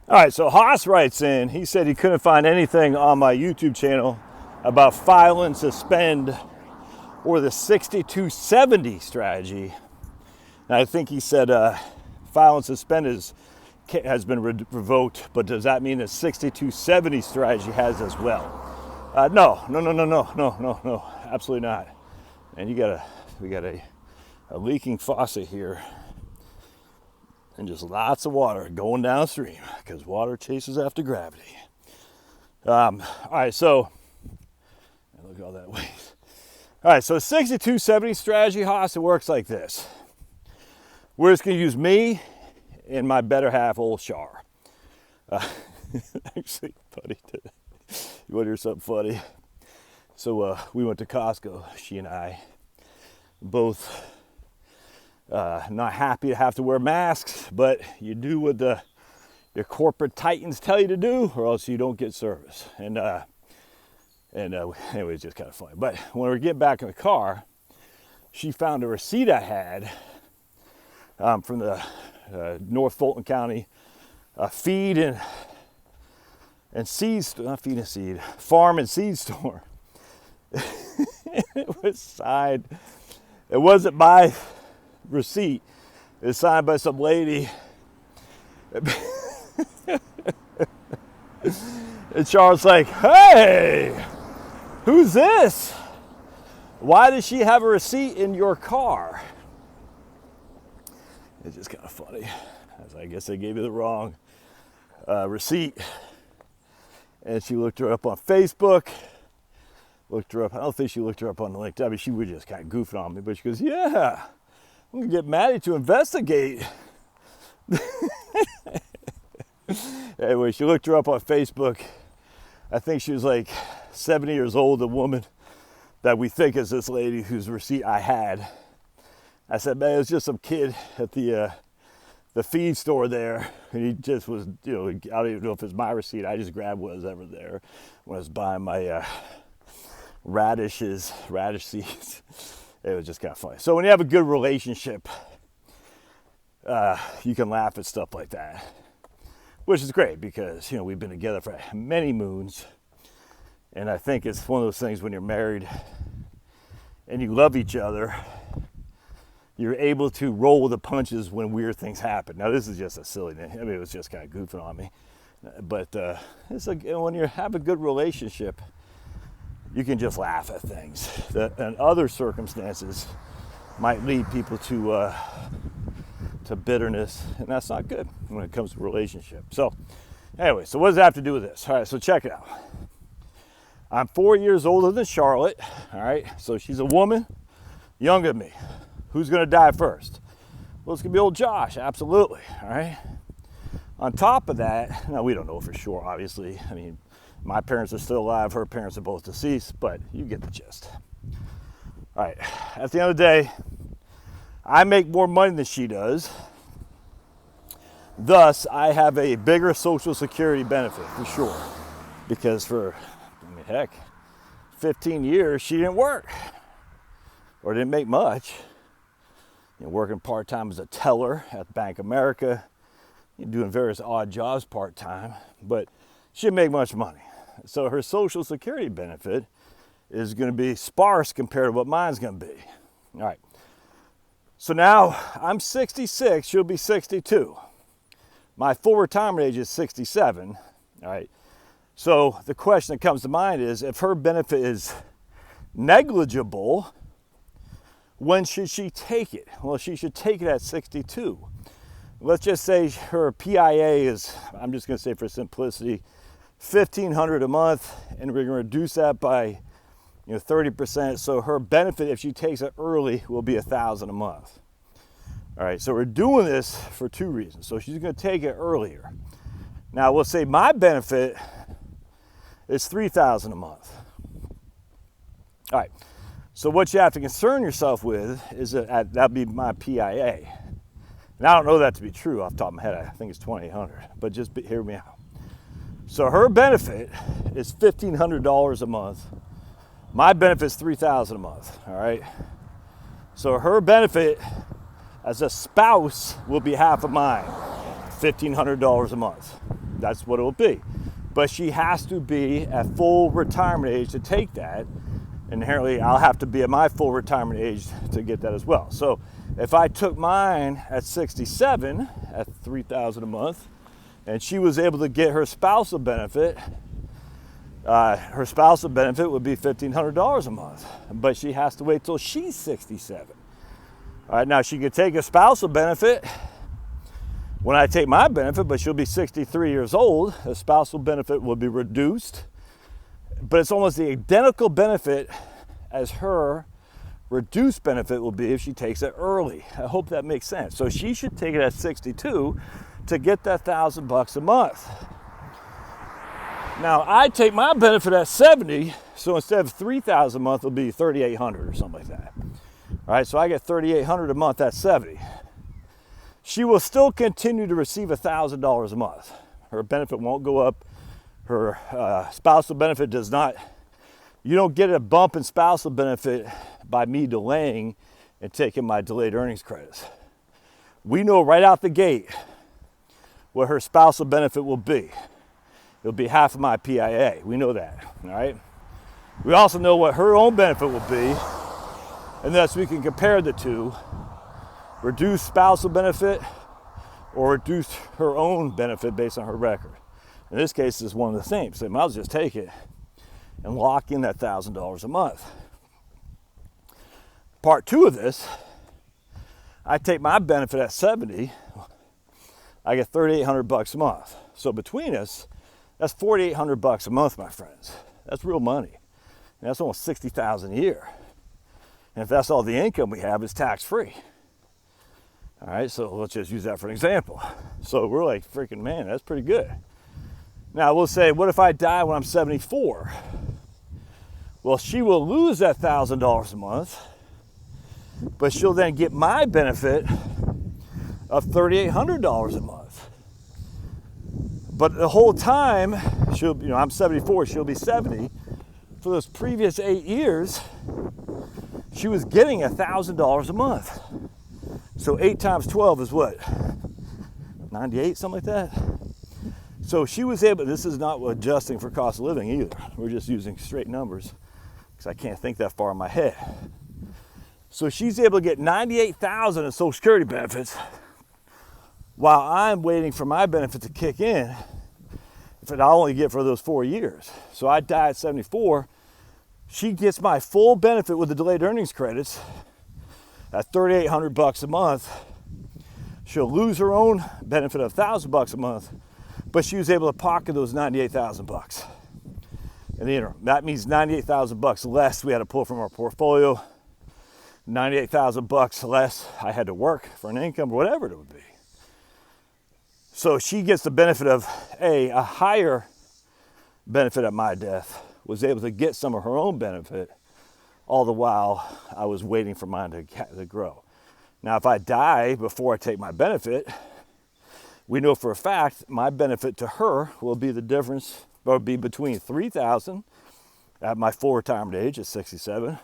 All right, so Haas writes in, he said he couldn't find anything on my YouTube channel about file and suspend or the 6270 strategy. And I think he said file and suspend has been revoked, but does that mean the 6270 strategy has as well? No, absolutely not. And we got a leaking faucet here. And just lots of water going downstream because water chases after gravity. All right, so look at all that waste. All right, so 6270 strategy, Haas, it works like this. We're just going to use me and my better half, old Char. Actually, funny today. You want to hear something funny? So we went to Costco, she and I, both not happy to have to wear masks, but you do what your corporate titans tell you to do, or else you don't get service. And anyway, it's just kind of funny. But when we get back in the car, she found a receipt I had from the North Fulton County feed and seed, not feed and seed, farm and seed store. It was signed. It wasn't my receipt. It's signed by some lady. And Charles like, hey, who's this? Why does she have a receipt in your car? It's just kind of funny. I guess they gave you the wrong receipt. And she looked her up on Facebook. Looked her up. I don't think she looked her up on the LinkedIn. I mean, she was just kind of goofing on me. But she goes, yeah, I'm going to get Maddie to investigate. Anyway, she looked her up on Facebook. I think she was like 70 years old, a woman that we think is this lady whose receipt I had. I said, man, it's just some kid at the feed store there. And he just was, I don't even know if it's my receipt. I just grabbed whatever there when I was buying my radish seeds. It was just kind of funny. So when you have a good relationship, you can laugh at stuff like that, which is great because, we've been together for many moons. And I think it's one of those things when you're married and you love each other, you're able to roll with the punches when weird things happen. Now, this is just a silly thing. I mean, it was just kind of goofing on me. But it's like when you have a good relationship, you can just laugh at things that in other circumstances might lead people to bitterness, and that's not good when it comes to relationship. So anyway, so what does that have to do with this? All right, so check it out. I'm 4 years older than Charlotte. All right, so she's a woman younger than me. Who's going to die first? Well, it's going to be old Josh, absolutely. All right. On top of that, now we don't know for sure, obviously. I mean, my parents are still alive, her parents are both deceased, but you get the gist. All right, at the end of the day, I make more money than she does. Thus, I have a bigger Social Security benefit for sure. Because for, 15 years, she didn't work or didn't make much. Working part-time as a teller at Bank of America, doing various odd jobs part-time, but she didn't make much money. So her Social Security benefit is going to be sparse compared to what mine's going to be. All right. So now I'm 66, she'll be 62. My full retirement age is 67. All right. So the question that comes to mind is, if her benefit is negligible, when should she take it? Well, she should take it at 62. Let's just say her PIA is, I'm just going to say for simplicity, $1,500 a month, and we're going to reduce that by 30%. So her benefit, if she takes it early, will be $1,000 a month. All right, so we're doing this for two reasons. So she's going to take it earlier. Now we'll say my benefit is $3,000 a month. All right. So what you have to concern yourself with is that'd be my PIA. And I don't know that to be true off the top of my head. I think it's $2,800, but just hear me out. So her benefit is $1,500 a month. My benefit is $3,000 a month, all right? So her benefit as a spouse will be half of mine, $1,500 a month. That's what it will be. But she has to be at full retirement age to take that. Inherently, I'll have to be at my full retirement age to get that as well. So if I took mine at 67 at $3,000 a month, and she was able to get her spousal benefit would be $1,500 a month, but she has to wait till she's 67. All right, now she could take a spousal benefit when I take my benefit, but she'll be 63 years old. The spousal benefit will be reduced, but it's almost the identical benefit as her reduced benefit will be if she takes it early. I hope that makes sense. So she should take it at 62 to get that $1,000 a month. Now I take my benefit at 70, so instead of $3,000 a month, it'll be $3,800 or something like that. All right, so I get $3,800 a month at 70. She will still continue to receive $1,000 a month. Her benefit won't go up. Her spousal benefit does not. You don't get a bump in spousal benefit by me delaying and taking my delayed earnings credits. We know right out the gate what her spousal benefit will be. It'll be half of my PIA. We know that, all right? We also know what her own benefit will be, and thus we can compare the two, reduce spousal benefit or reduce her own benefit based on her record. In this case, it's one of the same, so I might as well just take it and lock in that $1,000 a month. Part two of this, I take my benefit at 70, I get $3,800 a month. So between us, that's $4,800 a month, my friends. That's real money. And that's almost $60,000 a year. And if that's all the income we have, it's tax-free. All right, so let's just use that for an example. So we're like, freaking man, that's pretty good. Now we'll say, what if I die when I'm 74? Well, she will lose that $1,000 a month, but she'll then get my benefit of $3,800 a month. But the whole time, I'm 74, she'll be 70. For those previous 8 years, she was getting $1,000 a month. So 8 times 12 is what? 98, something like that? So she was able, this is not adjusting for cost of living either. We're just using straight numbers because I can't think that far in my head. So she's able to get $98,000 in Social Security benefits while I'm waiting for my benefit to kick in, if I'll only get for those 4 years. So I die at 74. She gets my full benefit with the delayed earnings credits at $3,800 a month. She'll lose her own benefit of $1,000 a month, but she was able to pocket those $98,000 in the interim. That means $98,000 less we had to pull from our portfolio, $98,000 less I had to work for an income or whatever it would be. So she gets the benefit of a higher benefit at my death, was able to get some of her own benefit, all the while I was waiting for mine to grow. Now, if I die before I take my benefit, we know for a fact my benefit to her will be the difference, or be between $3,000 at my full retirement age at 67,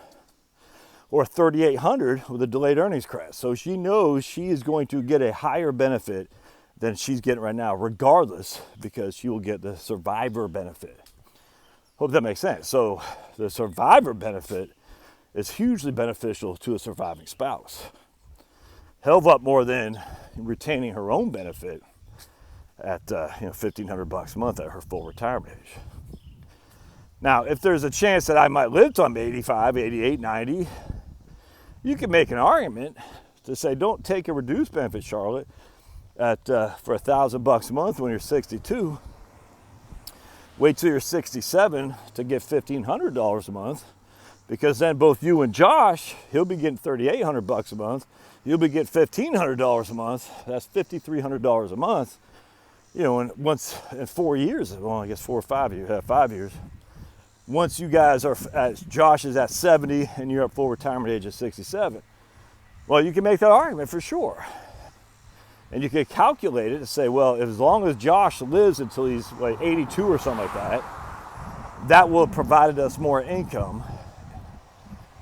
or $3,800 with a delayed earnings credit. So she knows she is going to get a higher benefit than she's getting right now, regardless, because she will get the survivor benefit. Hope that makes sense. So the survivor benefit is hugely beneficial to a surviving spouse. Hell of a lot more than retaining her own benefit at $1,500 a month at her full retirement age. Now, if there's a chance that I might live till I'm 85, 88, 90, you can make an argument to say, don't take a reduced benefit, Charlotte, for $1,000 a month when you're 62. Wait till you're 67 to get $1,500 a month, because then both you and Josh, he'll be getting $3,800 a month. You'll be getting $1,500 a month. That's $5,300 a month. And once in 4 years, well, I guess 4 or 5 years, 5 years. Once you guys are, Josh is at 70 and you're at full retirement age of 67. Well, you can make that argument for sure. And you can calculate it and say, well, as long as Josh lives until he's like 82 or something like that, that will have provided us more income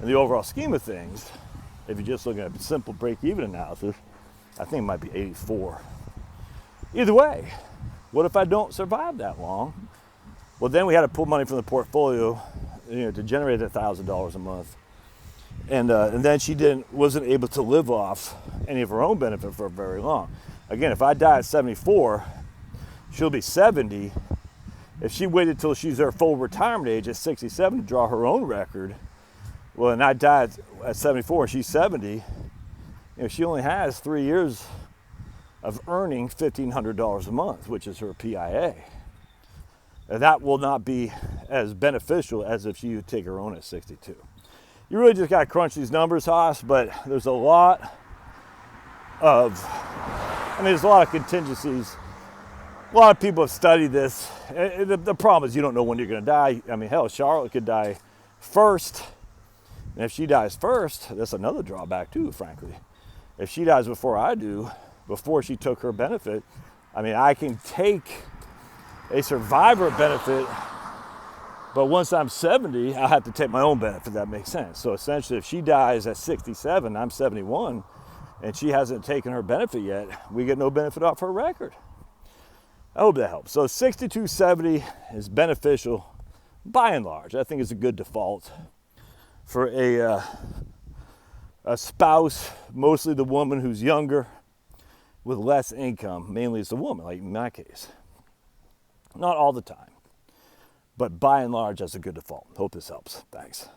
in the overall scheme of things. If you're just looking at simple break-even analysis, I think it might be 84. Either way, What if I don't survive that long? Well, then we had to pull money from the portfolio, to generate $1,000 a month. And then she wasn't able to live off any of her own benefit for very long. Again, if I die at 74, she'll be 70. If she waited till she's her full retirement age at 67 to draw her own record, well, and I die at 74 and she's 70, she only has 3 years of earning $1,500 a month, which is her PIA. And that will not be as beneficial as if she would take her own at 62. You really just got to crunch these numbers, Haas, but there's a lot of contingencies. A lot of people have studied this. The problem is you don't know when you're going to die. I mean, hell, Charlotte could die first. And if she dies first, that's another drawback too, frankly. If she dies before I do, before she took her benefit, I mean, I can take a survivor benefit, but once I'm 70, I'll have to take my own benefit. That makes sense. So essentially, if she dies at 67, I'm 71, and she hasn't taken her benefit yet, we get no benefit off her record. I hope that helps. So 6270 is beneficial by and large. I think it's a good default for a spouse, mostly the woman who's younger, with less income. Mainly it's the woman, like in my case. Not all the time, but by and large, that's a good default. Hope this helps. Thanks.